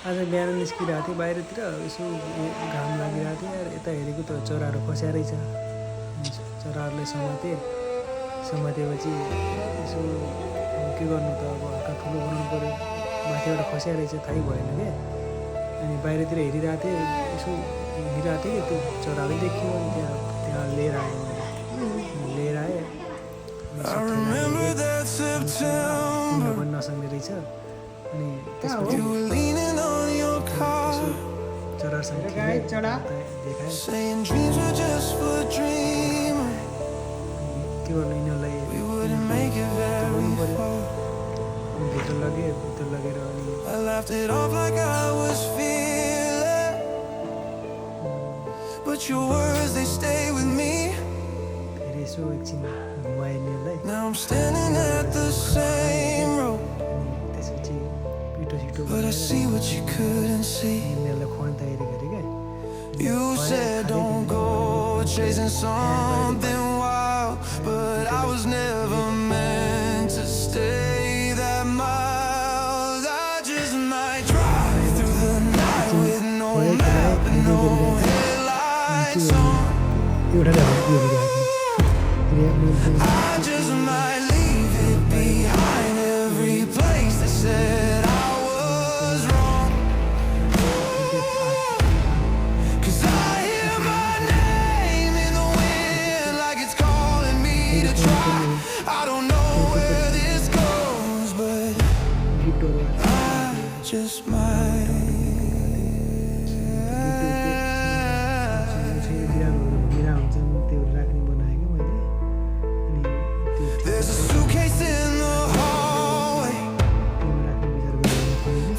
आज बिहान निस्किरहेको थिएँ बाहिरतिर यसो घाम लागिरहेको थियो यार यता हेरेको त चराहरू खस्या रहेछ चराहरूलाई समातेपछि यसो के गर्नु त अब हल्का ठुलो बनाउनु पऱ्यो माथिबाट खस्या रहेछ थाहै भएन क्या अनि बाहिरतिर हेरिरहेको थिएँ यसो हिँडिरहेको थिएँ कि त्यो चराहरू देखियो अनि त्यहाँ लिएर आएँ लिएर आएँ पनि नसक्ने रहेछ अनि त्यसपछि चराहरूसँग के गर्नु यिनीहरूलाई भित्र लगेँ भित्र लगेर अनि फेरि यसो एकछिन घुमाएँ यिनीहरूलाई त्यसपछि पिटो छिटो यिनीहरूलाई खुवाउनु तयारी गरेँ क्या You said don't go chasing something wild, but I was never meant to stay that miles. I just might drive through the night with no map and no headlights on. I just might leave it behind every place that said I was wrong. 'Cause I hear my name in the wind like it's calling me to try. I don't know where this goes, but I just might. There's a suitcase in the hallway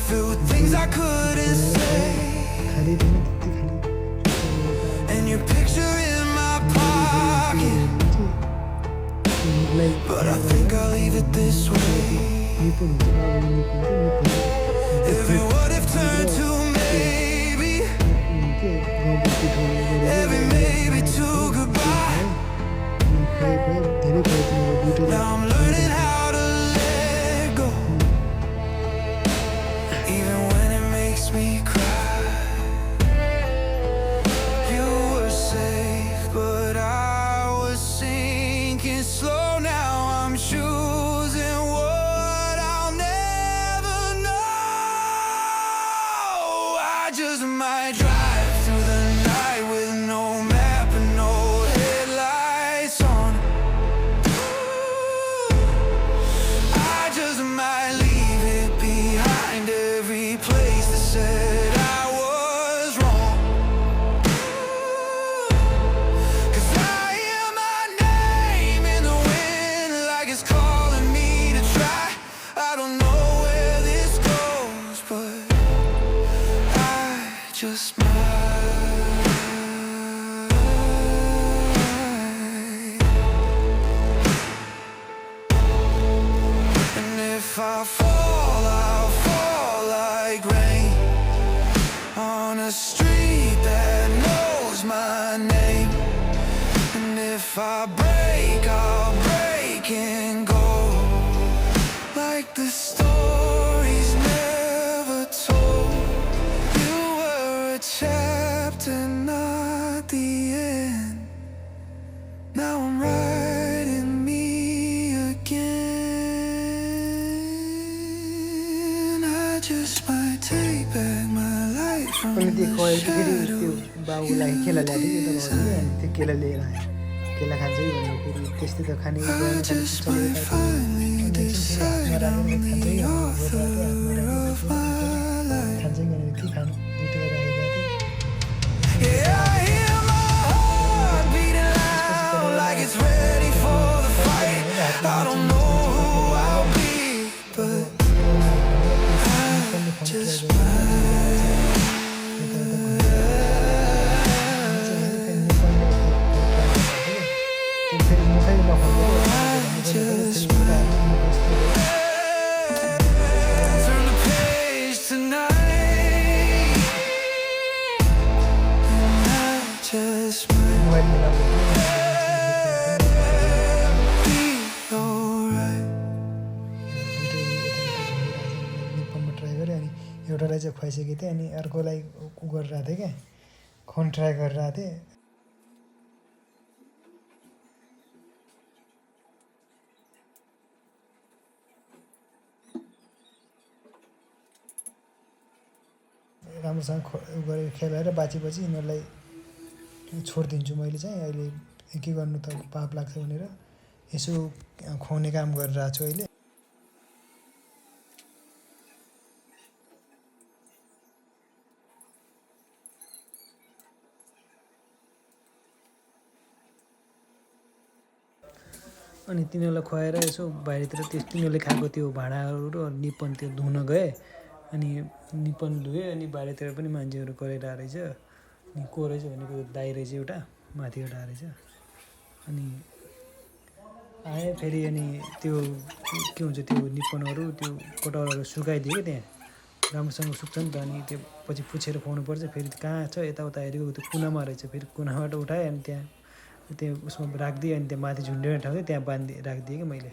filled with things I couldn't say, and your picture in my pocket, but I think I'll leave it this way. Every what if turned to maybe, every maybe to goodbye. Now I'm learning how to let go, even when it makes me cry. You were safe, but I was sinking slow. Now I'm choosing what I'll never know. I just might drive through the night with no map and no headlights on. I just might leave it behind every place that said I was wrong. 'Cause I hear my name in the wind like it's calling me to try. I don't know where this goes, but I just might. And if I fall, I'll fall like rain on a street that knows my name. And if I break, I'll break and go like the stories never told. You were a chapter, not the end. Now I'm writing me again. I just might take back my life from अनि त्यो the खुवाएपछि फेरि त्यो shadows. बाबुलाई केला ल्याएको थियो अनि त्यो केला लिएर आयो केला खान्छ है भन्यो फेरि त्यस्तै त खाने I just might finally decide I'm the author of my life. खान्छ कि के खानु मिठो राखेको Yeah, I hear my heart beating loud like it's ready for the fight. I don't know who I'll be, but I just might. Just might turn the page tonight. And I just might be alright. नेपालमा try गरेँ अनि एउटा खेलालाई चाहिँ खुवाइसकेको थिएँ अनि अर्कोलाई उ गरिरहेको थिएँ क्या खुवाउनु ट्राई गरिरहेको थिएँ राम्रोसँग उ गरेर खेलाएर बाँचेपछि यिनीहरूलाई छोडिदिन्छु मैले चाहिँ अहिले के गर्नु त पाप लाग्छ भनेर यसो खुवाउने काम गरिरहेको छु अहिले अनि तिनीहरूलाई खुवाएर यसो बाहिरतिर तिनीहरूले खाएको त्यो भाँडाहरू र निपन त्यो धुन गएँ अनि निपन धुएँ अनि बाहिरतिर पनि मान्छेहरू कराइरहेको रहेछ अनि को रहेछ भनेको दाइ रहेछ एउटा माथिबाट रहेछ अनि आएँ फेरि अनि त्यो के हुन्छ त्यो निपनहरू त्यो कटौराहरू सुकाइदिएँ त्यहाँ राम्रोसँग सुक्छ नि त अनि त्यो पछि पुछेर खुवाउनु पर्छ फेरि कहाँ छ यताउता हेरेको त्यो कुनामा रहेछ फेरि कुनाबाट उठाएँ अनि त्यहाँ उसमा राखिदिएँ अनि त्यहाँ माथि झुन्डेर ठाउँथियो त्यहाँ बाँधिदिएँ राखिदिएँ कि मैले